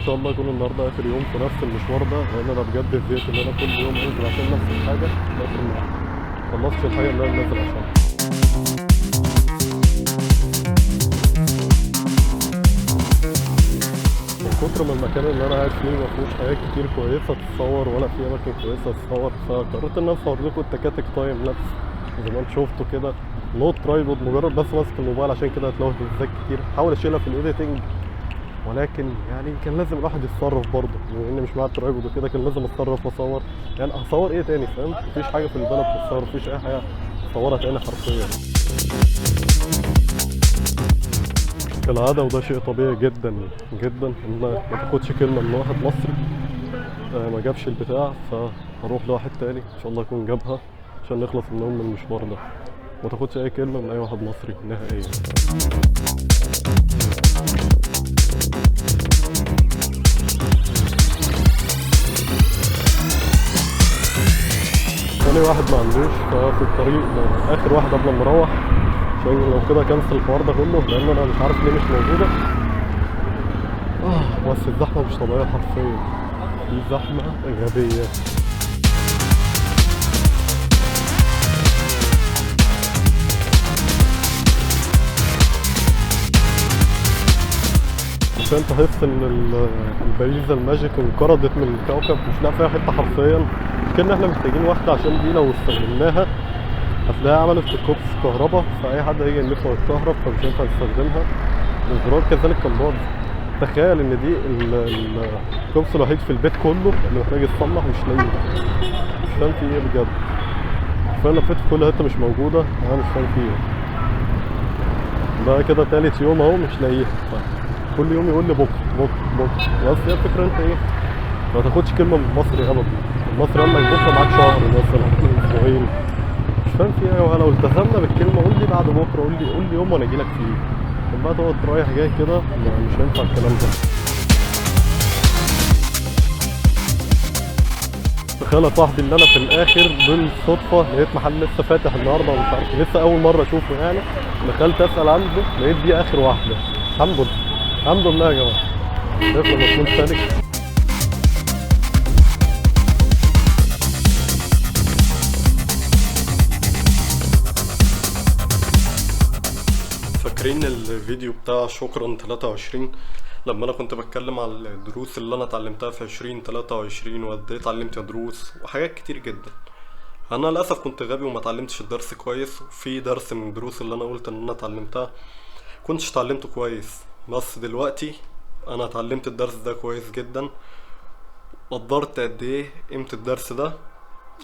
ان شاء الله يكون النهارده اخر يوم في نفس المشوار ده، لان انا بجد زهقت ان انا كل يوم انزل عشان نفس الحاجه في الاخر ما خلصتش الحاجه اللي انا نازل عشانها. من كتر ما المكان اللي انا قاعد فيه ما فيهوش حاجات كتير كويسه تتصور ولا في اماكن كويسه تتصور، فقررت ان انا اصور لكم التكاتك تايم لابس زي ما انتم شفتوا كده. نو ترايبود، مجرد بس ماسك الموبايل، عشان كده هتلاقوا هزات كتير حاول اشيلها في الايديتنج، ولكن يعني كان لازم الواحد يتصرف برضه، بما اني مش معايا الترايبود وكده كان لازم اتصرف واصور. يعني هصور ايه تاني؟ فاهم؟ مفيش حاجه في البلد تتصور، مفيش اي حاجه تصورها تاني حرفيا. كالعاده وده شيء طبيعي جدا جدا ان ما تاخدش كلمه من واحد مصري ما جابش البتاع، فهروح لواحد تاني ان شاء الله يكون جابها عشان نخلص منهم من المشوار ده. ما تاخدش اي كلمه من اي واحد مصري نهائيا. تاني واحد ما عندوش، ففي الطريق اخر واحد قبل ما اروح، عشان لو كده كنسل الحوار ده كله، لان انا مش عارف ليه مش موجوده. بس الزحمه مش طبيعيه حرفيا، في زحمه غبيه. عشان تحس ان البريزه الماجيك انقرضت من الكوكب، مش لاقي فيها حته حرفيا. كنا احنا محتاجين واحده، عشان دي لو استخدمناها هتلاقيها عملت في الكوبس كهرباء، فاي حد هيجي يلمسها يتكهرب، فمش هينفع يستخدمها. الزرار كذلك كان باظ. تخيل ان دي الكوبس الوحيد في البيت كله اللي محتاج يتصلح مش لاقيه. مش فاهم في ايه بجد. فانا لفيت في كل حته مش موجوده، انا مش فاهم في ايه. ده كده تالت يوم اهو مش لاقيها. كل يوم يقول لي بكره بكره بكره، بس هي الفكره انت ايه، ما تاخدش كلمه من المصري ابدا. المصري قال لك بكره معاك شهر مثلا اسبوعين، مش فاهم في ايه. ولو التزمنا بالكلمه قول لي بعد بكره، قول لي يوم وانا اجي لك فيه. لما بقى تقعد رايح جاي كده مش هينفع الكلام ده. تخيل يا صاحبي ان انا في الاخر بالصدفه لقيت محل لسه فاتح النهارده ومش عارف، لسه اول مره اشوفه يعني. دخلت اسال عنده لقيت دي اخر واحده. الحمد لله الحمد لله يا جماعه. شايف لما تكون سالك. فاكرين الفيديو بتاع شكرا 23 لما انا كنت بتكلم على الدروس اللي انا اتعلمتها في 2023 وقد ايه اتعلمت دروس وحاجات كتير جدا؟ انا للاسف كنت غبي وما اتعلمتش الدرس كويس، وفي درس من الدروس اللي انا قلت ان انا اتعلمتها كنتش اتعلمته كويس. بس دلوقتي انا اتعلمت الدرس ده كويس جدا، قدرت قد ايه قيمة الدرس ده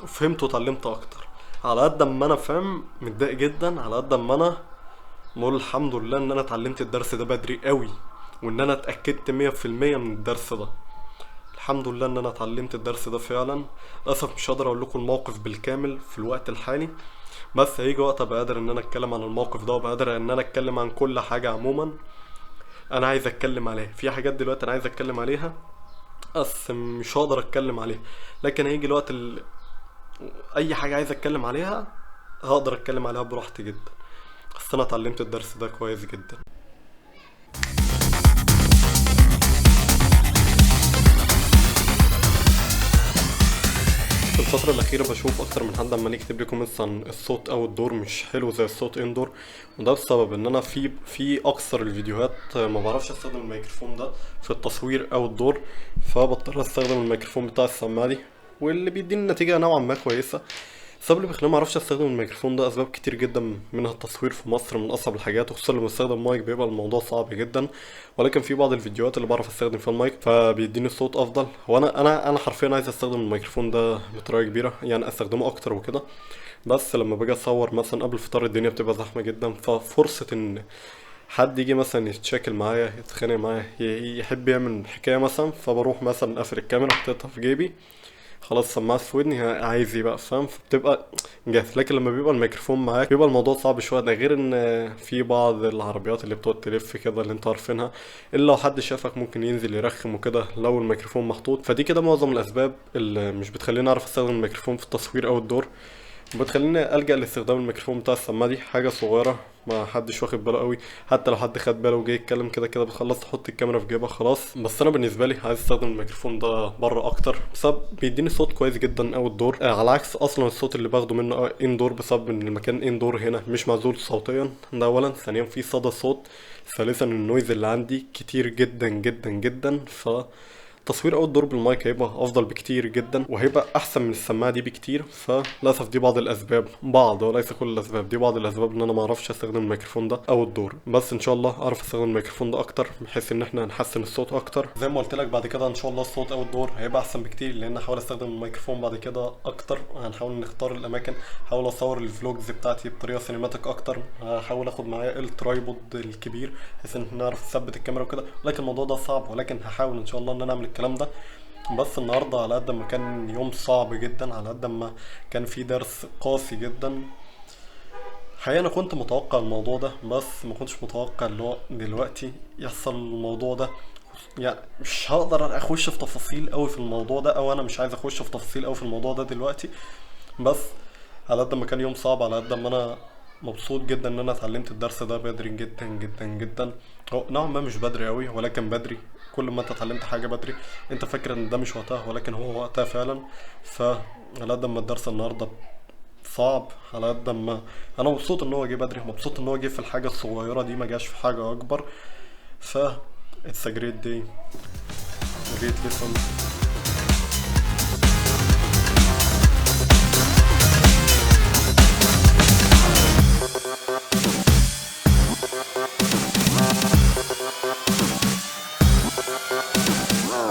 وفهمت واتعلمت اكتر. على قد ما انا فاهم متضايق جدا، على قد ما انا بقول الحمد لله ان انا اتعلمت الدرس ده بدري قوي، وان انا اتأكدت 100% من الدرس ده. الحمد لله ان انا اتعلمت الدرس ده فعلا. للاسف مش هقدر اقول لكم الموقف بالكامل في الوقت الحالي، بس هيجي وقت ابقى قادر ان انا اتكلم عن الموقف ده، وابقى قادر ان انا اتكلم عن كل حاجة عموما انا عايز اتكلم عليها. في حاجات دلوقتي انا عايز اتكلم عليها بس مش هقدر اتكلم عليها، لكن هيجي الوقت اي حاجة عايز اتكلم عليها هقدر اتكلم عليها براحتي جدا. بس انا اتعلمت الدرس ده كويس جدا. في الفترة الأخيرة بشوف أكتر من حد عمال يكتب لي كومنتس عن الصوت أو الدور مش حلو زي الصوت اندور، وده بسبب إن أنا في أكثر الفيديوهات ما بعرفش أستخدم الميكروفون ده في التصوير أو الدور، فبضطر أستخدم الميكروفون بتاع السماعة دي، واللي بيديني نتيجة نوعا ما كويسة. السبب اللي بيخليني معرفش استخدم الميكروفون ده اسباب كتير جدا، منها التصوير في مصر من اصعب الحاجات، وخصوصا لما استخدم مايك بيبقى الموضوع صعب جدا. ولكن في بعض الفيديوهات اللي بعرف استخدم فيها المايك فبيديني الصوت افضل. وانا انا حرفيا عايز استخدم الميكروفون ده بطريقه كبيره، يعني استخدمه اكتر وكده. بس لما باجي اصور مثلا قبل الفطار الدنيا بتبقى زحمه جدا، ففرصه ان حد يجي مثلا يتشاكل معايا يتخانق معايا يحب يعمل حكايه مثلا، فبروح مثلا قافل الكاميرا حطيتها في جيبي، خلاص سماعات في ودني عايز ايه بقى، فاهم؟ فبتبقى جاهز. لكن لما بيبقى الميكروفون معاك بيبقى الموضوع صعب شويه. ده غير ان في بعض العربيات اللي بتقعد تلف كده اللي انتوا عارفينها، الا لو حد شافك ممكن ينزل يرخم وكده لو الميكروفون محطوط. فدي كده معظم الاسباب اللي مش بتخليني اعرف استخدم الميكروفون في التصوير او الدور. وبتخليني الجا لاستخدام الميكروفون بتاع السماعه دي، حاجه صغيره ما حدش واخد باله قوي. حتى لو حد خد باله وجاي يتكلم كده كده بتخلص تحط الكاميرا في جيبها خلاص. بس انا بالنسبه لي عايز استخدم الميكروفون ده بره اكتر، بسبب بيديني صوت كويس جدا اوت دور، على عكس اصلا الصوت اللي باخده منه اندور، بسبب ان المكان اندور هنا مش معزول صوتيا. ده اولا. ثانيا في صدى صوت. ثالثا النويز اللي عندي كتير جدا جدا جدا، تصوير اوت دور بالمايك هيبقى افضل بكتير جدا، وهيبقى احسن من السماعه دي بكتير. فللاسف دي بعض الاسباب، بعض وليس كل الاسباب، دي بعض الاسباب ان انا ما اعرفش استخدم الميكروفون ده اوت دور. بس ان شاء الله اعرف استخدم الميكروفون ده اكتر، بحيث ان احنا نحسن الصوت اكتر. زي ما قلت لك بعد كده ان شاء الله الصوت اوت دور هيبقى احسن بكتير، لان هحاول استخدم الميكروفون بعد كده اكتر. هنحاول نختار الاماكن، هحاول اصور الفلوجز بتاعتي بطريقه سينماتيك اكتر. هحاول اخد معايا الترايبود الكبير بحيث ان نعرف نثبت الكاميرا وكده، ولكن الموضوع ده صعب، ولكن هحاول ان شاء الله ان انا اعمل الكلام ده. بس النهارده على قد ما كان يوم صعب جدا، على قد ما كان في درس قاسي جدا. حقيقة انا كنت متوقع الموضوع ده، بس ما كنتش متوقع اللي هو دلوقتي يحصل الموضوع ده. يعني مش هقدر اخش في تفاصيل قوي في الموضوع ده، او انا مش عايز اخش في تفاصيل قوي في الموضوع ده دلوقتي. بس على قد ما كان يوم صعب، على قد ما انا مبسوط جدا ان انا اتعلمت الدرس ده بدري جدا جدا جدا. هو نوعا ما مش بدري قوي، ولكن بدري. كل ما انت اتعلمت حاجه بدري انت فاكر ان ده مش وقتها، ولكن هو وقتها فعلا. فعلى قد ما الدرس النهارده صعب، على قد ما انا مبسوط ان هو جه بدري، مبسوط ان هو جه في الحاجه الصغيره دي، ما جاش في حاجه اكبر. ف it's a great day, a great lesson.